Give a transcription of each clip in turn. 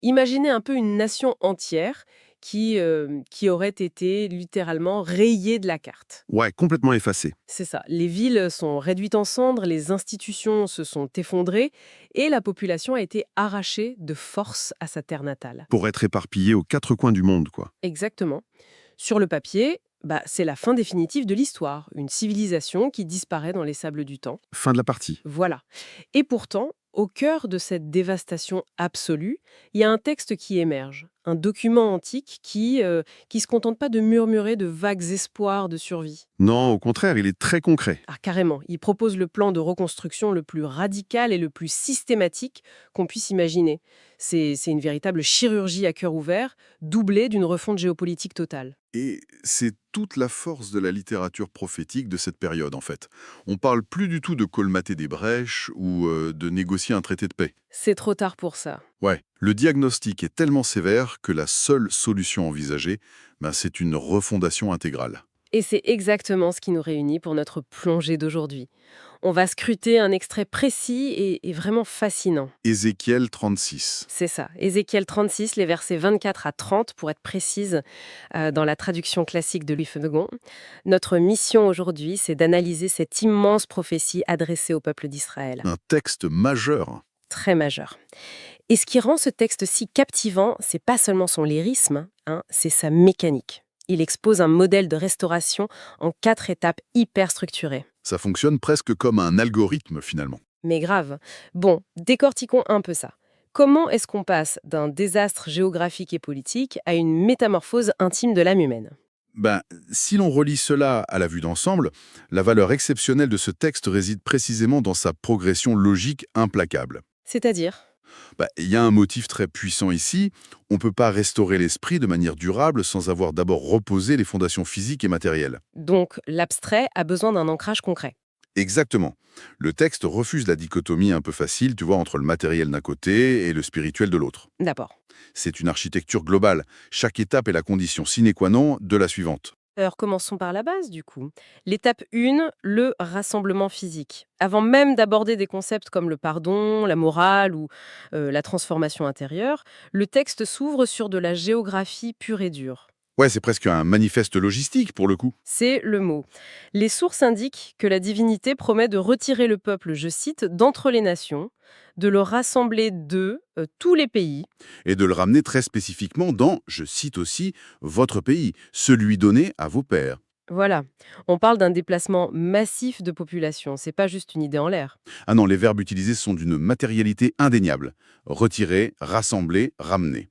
Imaginez un peu une nation entière qui aurait été littéralement rayée de la carte. Ouais, complètement effacé. C'est ça. Les villes sont réduites en cendres, les institutions se sont effondrées et la population a été arrachée de force à sa terre natale. Pour être éparpillé aux quatre coins du monde, quoi. Exactement. Sur le papier, c'est la fin définitive de l'histoire, une civilisation qui disparaît dans les sables du temps. Fin de la partie. Voilà. Et pourtant, au cœur de cette dévastation absolue, il y a un texte qui émerge, un document antique qui se contente pas de murmurer de vagues espoirs de survie. Non, au contraire, il est très concret. Ah, carrément, il propose le plan de reconstruction le plus radical et le plus systématique qu'on puisse imaginer. C'est une véritable chirurgie à cœur ouvert, doublée d'une refonte géopolitique totale. Et c'est toute la force de la littérature prophétique de cette période, en fait. On parle plus du tout de colmater des brèches ou de négocier un traité de paix. C'est trop tard pour ça. Ouais, le diagnostic est tellement sévère que la seule solution envisagée, c'est une refondation intégrale. Et c'est exactement ce qui nous réunit pour notre plongée d'aujourd'hui. On va scruter un extrait précis et vraiment fascinant. Ézéchiel 36. C'est ça, Ézéchiel 36, les versets 24 à 30, pour être précise, dans la traduction classique de Louis Feugon. Notre mission aujourd'hui, c'est d'analyser cette immense prophétie adressée au peuple d'Israël. Un texte majeur. Très majeur. Et ce qui rend ce texte si captivant, c'est pas seulement son lyrisme, hein, c'est sa mécanique. Il expose un modèle de restauration en 4 étapes hyper structurées. Ça fonctionne presque comme un algorithme, finalement. Mais grave. Bon, décortiquons un peu ça. Comment est-ce qu'on passe d'un désastre géographique et politique à une métamorphose intime de l'âme humaine? Ben, si l'on relie cela à la vue d'ensemble, la valeur exceptionnelle de ce texte réside précisément dans sa progression logique implacable. C'est-à-dire? Il y a un motif très puissant ici, on ne peut pas restaurer l'esprit de manière durable sans avoir d'abord reposé les fondations physiques et matérielles. Donc, l'abstrait a besoin d'un ancrage concret. Exactement. Le texte refuse la dichotomie un peu facile, tu vois, entre le matériel d'un côté et le spirituel de l'autre. D'accord. C'est une architecture globale. Chaque étape est la condition sine qua non de la suivante. Alors, commençons par la base, du coup. L'étape 1, le rassemblement physique. Avant même d'aborder des concepts comme le pardon, la morale ou la transformation intérieure, le texte s'ouvre sur de la géographie pure et dure. Ouais, c'est presque un manifeste logistique pour le coup. C'est le mot. Les sources indiquent que la divinité promet de retirer le peuple, je cite, d'entre les nations, de le rassembler de tous les pays. Et de le ramener très spécifiquement dans, je cite aussi, votre pays, celui donné à vos pères. Voilà. On parle d'un déplacement massif de population. C'est pas juste une idée en l'air. Ah non, les verbes utilisés sont d'une matérialité indéniable. Retirer, rassembler, ramener.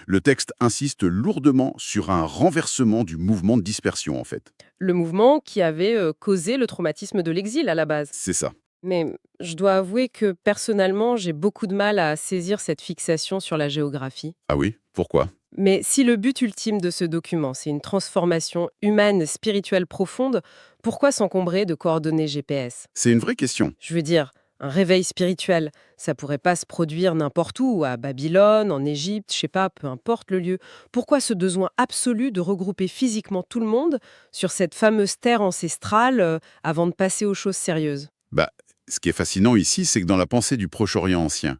Le texte insiste lourdement sur un renversement du mouvement de dispersion, en fait. Le mouvement qui avait causé le traumatisme de l'exil à la base. C'est ça. Mais je dois avouer que personnellement, j'ai beaucoup de mal à saisir cette fixation sur la géographie. Ah oui? Pourquoi? Mais si le but ultime de ce document, c'est une transformation humaine, spirituelle profonde, pourquoi s'encombrer de coordonnées GPS? C'est une vraie question. Je veux dire, un réveil spirituel, ça pourrait pas se produire n'importe où, à Babylone, en Égypte, je sais pas, peu importe le lieu. Pourquoi ce besoin absolu de regrouper physiquement tout le monde sur cette fameuse terre ancestrale avant de passer aux choses sérieuses? Bah, ce qui est fascinant ici, c'est que dans la pensée du Proche-Orient ancien,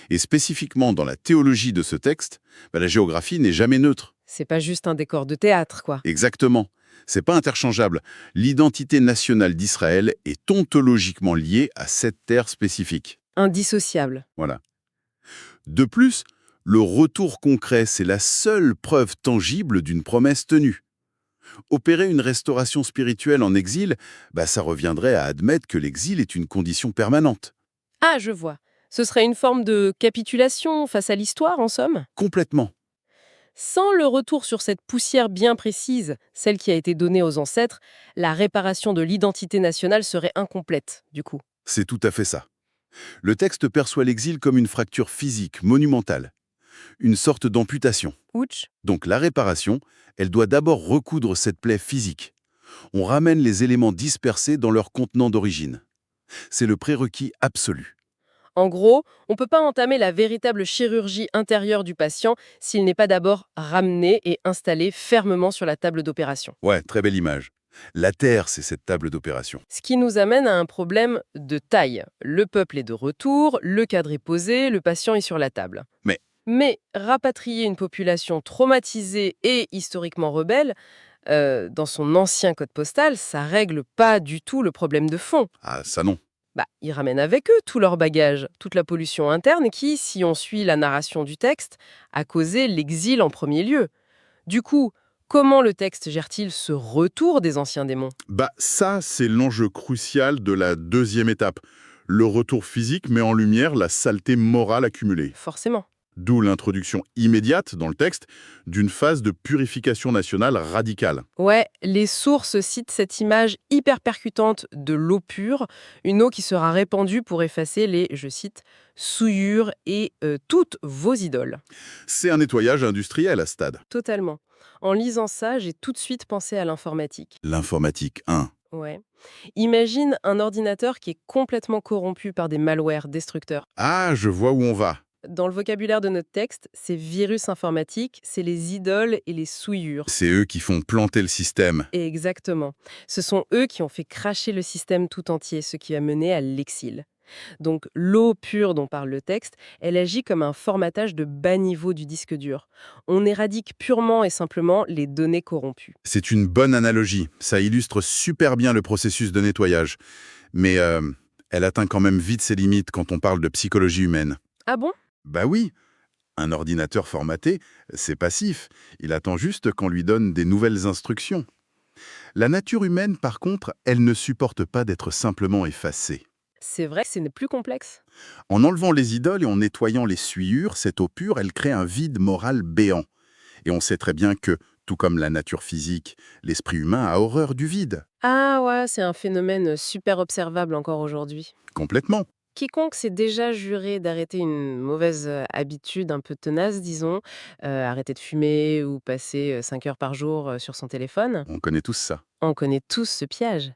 et spécifiquement dans la théologie de ce texte, la géographie n'est jamais neutre. C'est pas juste un décor de théâtre, quoi. Exactement. C'est pas interchangeable. L'identité nationale d'Israël est ontologiquement liée à cette terre spécifique. Indissociable. Voilà. De plus, le retour concret, c'est la seule preuve tangible d'une promesse tenue. Opérer une restauration spirituelle en exil, ça reviendrait à admettre que l'exil est une condition permanente. Ah, je vois. Ce serait une forme de capitulation face à l'histoire, en somme? Complètement. Sans le retour sur cette poussière bien précise, celle qui a été donnée aux ancêtres, la réparation de l'identité nationale serait incomplète, du coup. C'est tout à fait ça. Le texte perçoit l'exil comme une fracture physique, monumentale, une sorte d'amputation. Ouch. Donc la réparation, elle doit d'abord recoudre cette plaie physique. On ramène les éléments dispersés dans leur contenant d'origine. C'est le prérequis absolu. En gros, on ne peut pas entamer la véritable chirurgie intérieure du patient s'il n'est pas d'abord ramené et installé fermement sur la table d'opération. Ouais, très belle image. La Terre, c'est cette table d'opération. Ce qui nous amène à un problème de taille. Le peuple est de retour, le cadre est posé, le patient est sur la table. Mais Mais rapatrier une population traumatisée et historiquement rebelle, dans son ancien code postal, ça règle pas du tout le problème de fond. Ah, ça non. Bah, ils ramènent avec eux tout leur bagage, toute la pollution interne qui, si on suit la narration du texte, a causé l'exil en premier lieu. Du coup, comment le texte gère-t-il ce retour des anciens démons? Bah, ça, c'est l'enjeu crucial de la deuxième étape. Le retour physique met en lumière la saleté morale accumulée. Forcément. D'où l'introduction immédiate, dans le texte, d'une phase de purification nationale radicale. Ouais, les sources citent cette image hyper percutante de l'eau pure, une eau qui sera répandue pour effacer les, je cite, souillures et toutes vos idoles. C'est un nettoyage industriel à ce stade. Totalement. En lisant ça, j'ai tout de suite pensé à l'informatique. L'informatique 1. Ouais. Imagine un ordinateur qui est complètement corrompu par des malwares destructeurs. Ah, je vois où on va. Dans le vocabulaire de notre texte, ces virus informatiques, c'est les idoles et les souillures. C'est eux qui font planter le système. Et exactement. Ce sont eux qui ont fait cracher le système tout entier, ce qui a mené à l'exil. Donc l'eau pure dont parle le texte, elle agit comme un formatage de bas niveau du disque dur. On éradique purement et simplement les données corrompues. C'est une bonne analogie. Ça illustre super bien le processus de nettoyage. Mais elle atteint quand même vite ses limites quand on parle de psychologie humaine. Ah bon? Bah oui, un ordinateur formaté, c'est passif. Il attend juste qu'on lui donne des nouvelles instructions. La nature humaine, par contre, elle ne supporte pas d'être simplement effacée. C'est vrai que c'est plus complexe. En enlevant les idoles et en nettoyant les souillures, cette eau pure, elle crée un vide moral béant. Et on sait très bien que, tout comme la nature physique, l'esprit humain a horreur du vide. Ah ouais, c'est un phénomène super observable encore aujourd'hui. Complètement. Quiconque s'est déjà juré d'arrêter une mauvaise habitude un peu tenace, disons, arrêter de fumer ou passer 5 heures par jour sur son téléphone, On connaît tous ça. on connaît tous ce piège.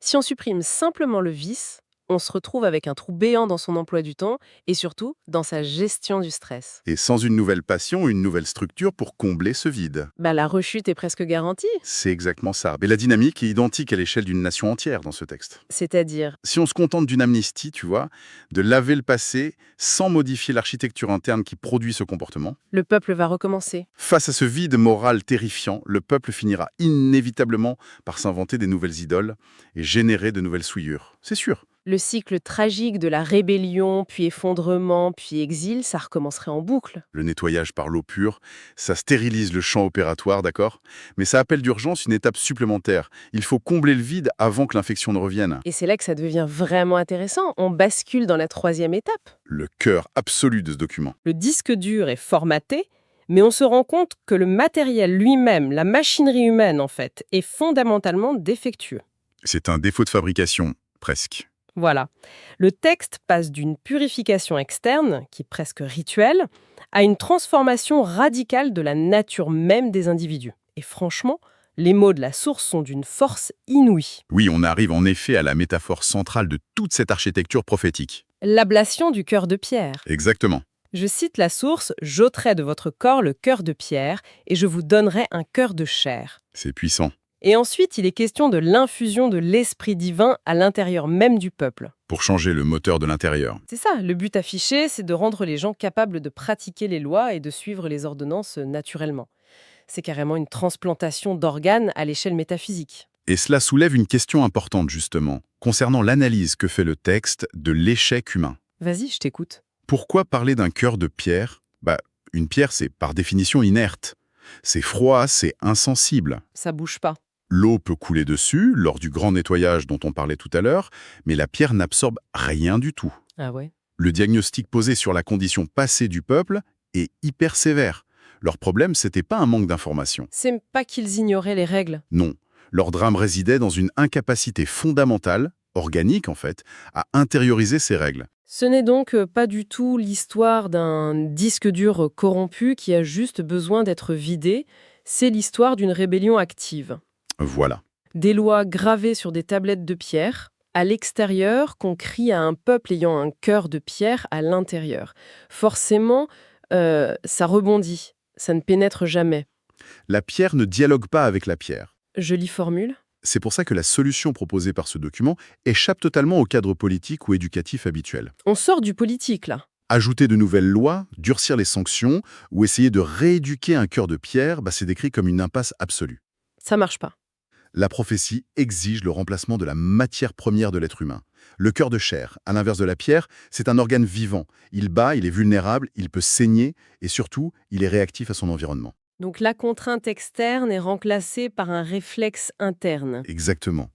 Si on supprime simplement le vice, on se retrouve avec un trou béant dans son emploi du temps et surtout dans sa gestion du stress. Et sans une nouvelle passion, une nouvelle structure pour combler ce vide. Bah, la rechute est presque garantie, C'est exactement ça. Mais la dynamique est identique à l'échelle d'une nation entière dans ce texte. c'est-à-dire, Si on se contente d'une amnistie, tu vois, de laver le passé sans modifier l'architecture interne qui produit ce comportement, le peuple va recommencer. face à ce vide moral terrifiant, le peuple finira inévitablement par s'inventer des nouvelles idoles et générer de nouvelles souillures. C'est sûr. Le cycle tragique de la rébellion, puis effondrement, puis exil, ça recommencerait en boucle. Le nettoyage par l'eau pure, ça stérilise le champ opératoire, d'accord? Mais ça appelle d'urgence une étape supplémentaire. Il faut combler le vide avant que l'infection ne revienne. Et c'est là que ça devient vraiment intéressant. On bascule dans la troisième étape. Le cœur absolu de ce document. Le disque dur est formaté, mais on se rend compte que le matériel lui-même, la machinerie humaine en fait, est fondamentalement défectueux. C'est un défaut de fabrication, presque. Voilà. Le texte passe d'une purification externe, qui est presque rituelle, à une transformation radicale de la nature même des individus. Et franchement, les mots de la source sont d'une force inouïe. Oui, on arrive en effet à la métaphore centrale de toute cette architecture prophétique. L'ablation du cœur de pierre. Exactement. Je cite la source « J'ôterai de votre corps le cœur de pierre et je vous donnerai un cœur de chair ». C'est puissant. Et ensuite, il est question de l'infusion de l'Esprit divin à l'intérieur même du peuple. Pour changer le moteur de l'intérieur. C'est ça, le but affiché, c'est de rendre les gens capables de pratiquer les lois et de suivre les ordonnances naturellement. C'est carrément une transplantation d'organes à l'échelle métaphysique. Et cela soulève une question importante, justement, concernant l'analyse que fait le texte de l'échec humain. Vas-y, je t'écoute. Pourquoi parler d'un cœur de pierre? Une pierre, c'est par définition inerte. C'est froid, c'est insensible. Ça bouge pas. L'eau peut couler dessus lors du grand nettoyage dont on parlait tout à l'heure, mais la pierre n'absorbe rien du tout. Ah ouais? Le diagnostic posé sur la condition passée du peuple est hyper sévère. Leur problème, c'était pas un manque d'information. C'est pas qu'ils ignoraient les règles. Non. Leur drame résidait dans une incapacité fondamentale, organique en fait, à intérioriser ces règles. Ce n'est donc pas du tout l'histoire d'un disque dur corrompu qui a juste besoin d'être vidé, c'est l'histoire d'une rébellion active. Voilà. Des lois gravées sur des tablettes de pierre, à l'extérieur, qu'on crie à un peuple ayant un cœur de pierre à l'intérieur. Forcément, ça rebondit, ça ne pénètre jamais. La pierre ne dialogue pas avec la pierre. Jolie formule. C'est pour ça que la solution proposée par ce document échappe totalement au cadre politique ou éducatif habituel. On sort du politique, là. Ajouter de nouvelles lois, durcir les sanctions ou essayer de rééduquer un cœur de pierre, c'est décrit comme une impasse absolue. Ça marche pas. La prophétie exige le remplacement de la matière première de l'être humain. Le cœur de chair, à l'inverse de la pierre, c'est un organe vivant. Il bat, il est vulnérable, il peut saigner et surtout, il est réactif à son environnement. Donc la contrainte externe est remplacée par un réflexe interne. Exactement.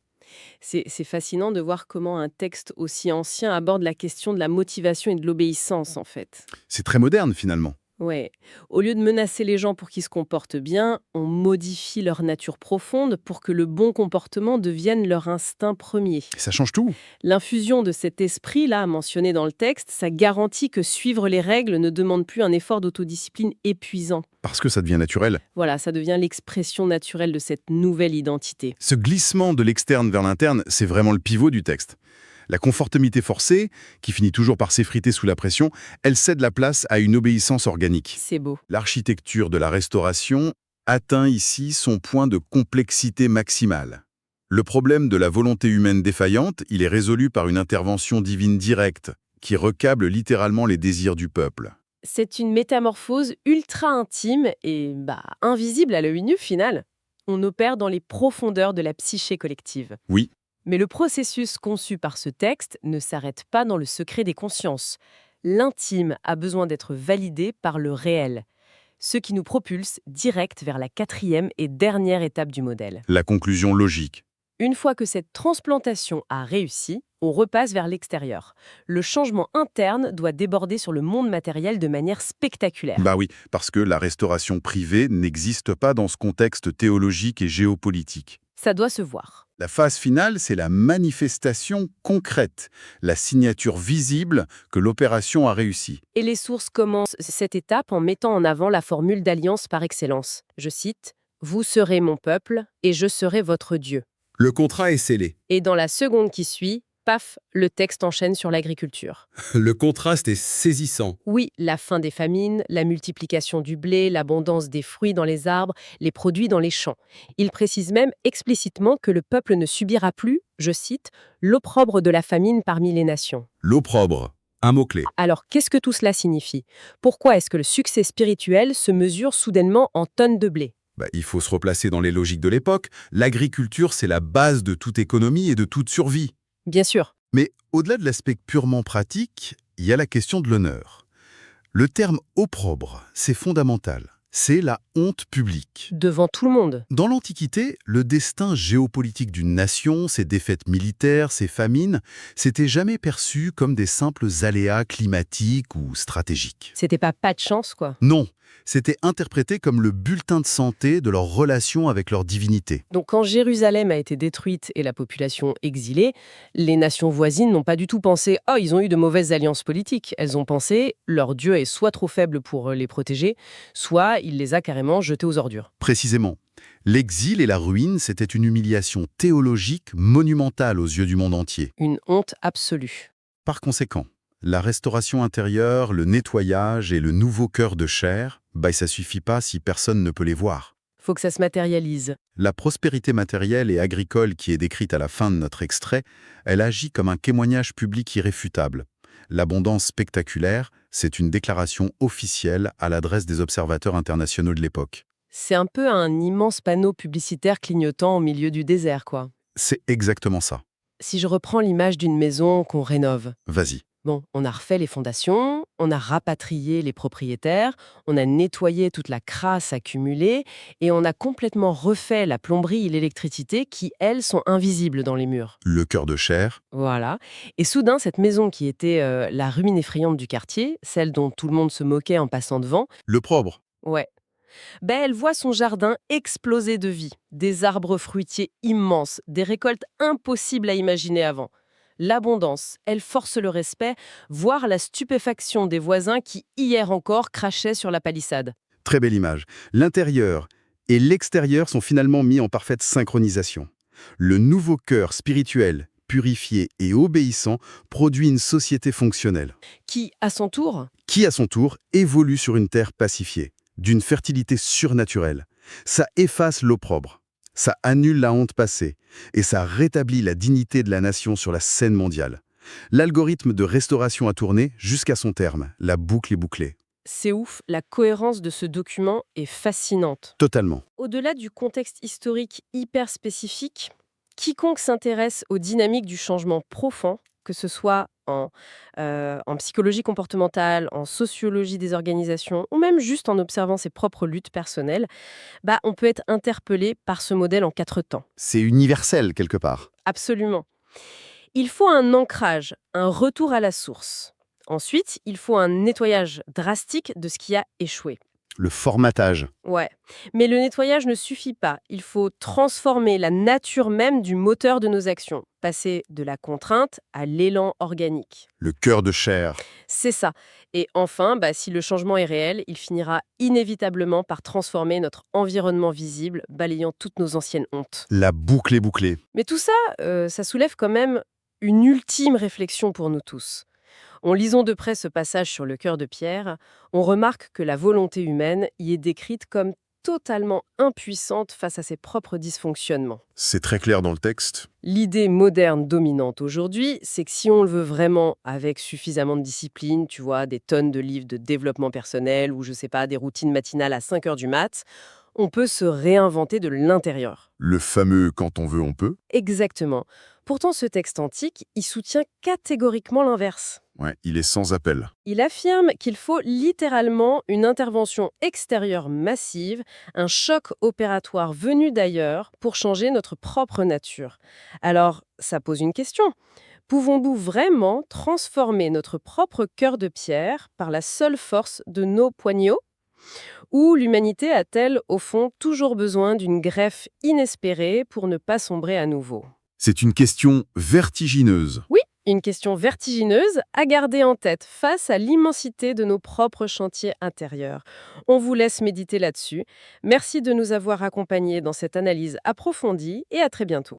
C'est fascinant de voir comment un texte aussi ancien aborde la question de la motivation et de l'obéissance, en fait. C'est très moderne finalement. Ouais. Au lieu de menacer les gens pour qu'ils se comportent bien, on modifie leur nature profonde pour que le bon comportement devienne leur instinct premier. Et ça change tout. L'infusion de cet esprit-là, mentionné dans le texte, ça garantit que suivre les règles ne demande plus un effort d'autodiscipline épuisant. Parce que ça devient naturel. Voilà, ça devient l'expression naturelle de cette nouvelle identité. Ce glissement de l'externe vers l'interne, c'est vraiment le pivot du texte. La conformité forcée, qui finit toujours par s'effriter sous la pression, elle cède la place à une obéissance organique. C'est beau. L'architecture de la Restauration atteint ici son point de complexité maximale. Le problème de la volonté humaine défaillante, il est résolu par une intervention divine directe, qui recable littéralement les désirs du peuple. C'est une métamorphose ultra intime et invisible à l'œil nu final. On opère dans les profondeurs de la psyché collective. Oui, Mais le processus conçu par ce texte ne s'arrête pas dans le secret des consciences. L'intime a besoin d'être validé par le réel, ce qui nous propulse direct vers la 4e et dernière étape du modèle. la conclusion logique. Une fois que cette transplantation a réussi, on repasse vers l'extérieur. Le changement interne doit déborder sur le monde matériel de manière spectaculaire. Bah oui, parce que la restauration privée n'existe pas dans ce contexte théologique et géopolitique. Ça doit se voir. La phase finale, c'est la manifestation concrète, la signature visible que l'opération a réussi. Et les sources commencent cette étape en mettant en avant la formule d'alliance par excellence. Je cite « Vous serez mon peuple et je serai votre Dieu ». Le contrat est scellé. Et dans la seconde qui suit, paf, le texte enchaîne sur l'agriculture. Le contraste est saisissant. Oui, la fin des famines, la multiplication du blé, l'abondance des fruits dans les arbres, les produits dans les champs. Il précise même explicitement que le peuple ne subira plus, je cite, « l'opprobre de la famine parmi les nations ». L'opprobre, un mot-clé. Alors, qu'est-ce que tout cela signifie? Pourquoi est-ce que le succès spirituel se mesure soudainement en tonnes de blé? Il faut se replacer dans les logiques de l'époque. L'agriculture, c'est la base de toute économie et de toute survie. Bien sûr. Mais au-delà de l'aspect purement pratique, il y a la question de l'honneur. Le terme opprobre, c'est fondamental. C'est la honte publique. Devant tout le monde. Dans l'Antiquité, le destin géopolitique d'une nation, ses défaites militaires, ses famines, s'était jamais perçu comme des simples aléas climatiques ou stratégiques. C'était pas de chance, quoi. Non, c'était interprété comme le bulletin de santé de leur relation avec leur divinité. Donc quand Jérusalem a été détruite et la population exilée, les nations voisines n'ont pas du tout pensé « Oh, ils ont eu de mauvaises alliances politiques ». Elles ont pensé « Leur Dieu est soit trop faible pour les protéger, soit il les a carrément jetés aux ordures ». Précisément. L'exil et la ruine, c'était une humiliation théologique monumentale aux yeux du monde entier. Une honte absolue. Par conséquent, la restauration intérieure, le nettoyage et le nouveau cœur de chair, ça suffit pas si personne ne peut les voir. Faut que ça se matérialise. La prospérité matérielle et agricole qui est décrite à la fin de notre extrait, elle agit comme un témoignage public irréfutable. L'abondance spectaculaire, c'est une déclaration officielle à l'adresse des observateurs internationaux de l'époque. C'est un peu un immense panneau publicitaire clignotant au milieu du désert, quoi. C'est exactement ça. Si je reprends l'image d'une maison qu'on rénove, Vas-y. bon, on a refait les fondations, on a rapatrié les propriétaires, on a nettoyé toute la crasse accumulée et on a complètement refait la plomberie et l'électricité qui, elles, sont invisibles dans les murs. Le cœur de chair. Voilà. Et soudain, cette maison qui était la ruine effrayante du quartier, celle dont tout le monde se moquait en passant devant, L'opprobre. ouais. Elle voit son jardin exploser de vie. Des arbres fruitiers immenses, des récoltes impossibles à imaginer avant. L'abondance, elle force le respect, voire la stupéfaction des voisins qui, hier encore, crachaient sur la palissade. Très belle image. L'intérieur et l'extérieur sont finalement mis en parfaite synchronisation. Le nouveau cœur spirituel, purifié et obéissant produit une société fonctionnelle, Qui, à son tour, qui à son tour évolue sur une terre pacifiée, d'une fertilité surnaturelle. Ça efface l'opprobre, ça annule la honte passée et ça rétablit la dignité de la nation sur la scène mondiale. L'algorithme de restauration a tourné jusqu'à son terme. La boucle est bouclée. C'est ouf, la cohérence de ce document est fascinante. Totalement. Au-delà du contexte historique hyper spécifique, quiconque s'intéresse aux dynamiques du changement profond, que ce soit en psychologie comportementale, en sociologie des organisations, ou même juste en observant ses propres luttes personnelles, bah, on peut être interpellé par ce modèle en 4 temps. C'est universel quelque part. Absolument. Il faut un ancrage, un retour à la source. Ensuite, il faut un nettoyage drastique de ce qui a échoué. Le formatage. Ouais, mais le nettoyage ne suffit pas. Il faut transformer la nature même du moteur de nos actions, passer de la contrainte à l'élan organique. Le cœur de chair. C'est ça. Et enfin, bah, si le changement est réel, il finira inévitablement par transformer notre environnement visible, balayant toutes nos anciennes hontes. La boucle est bouclée. Mais tout ça, ça soulève quand même une ultime réflexion pour nous tous. En lisant de près ce passage sur le cœur de pierre, on remarque que la volonté humaine y est décrite comme totalement impuissante face à ses propres dysfonctionnements. C'est très clair dans le texte. L'idée moderne dominante aujourd'hui, c'est que si on le veut vraiment avec suffisamment de discipline, tu vois, des tonnes de livres de développement personnel ou je sais pas, des routines matinales à 5 heures du mat, on peut se réinventer de l'intérieur. Le fameux quand on veut, on peut. Exactement. Pourtant, ce texte antique, il soutient catégoriquement l'inverse. Ouais, il est sans appel. Il affirme qu'il faut littéralement une intervention extérieure massive, un choc opératoire venu d'ailleurs pour changer notre propre nature. Alors, ça pose une question. Pouvons-nous vraiment transformer notre propre cœur de pierre par la seule force de nos poignets? Ou l'humanité a-t-elle, au fond, toujours besoin d'une greffe inespérée pour ne pas sombrer à nouveau? C'est une question vertigineuse. Oui, une question vertigineuse à garder en tête face à l'immensité de nos propres chantiers intérieurs. On vous laisse méditer là-dessus. Merci de nous avoir accompagnés dans cette analyse approfondie et à très bientôt.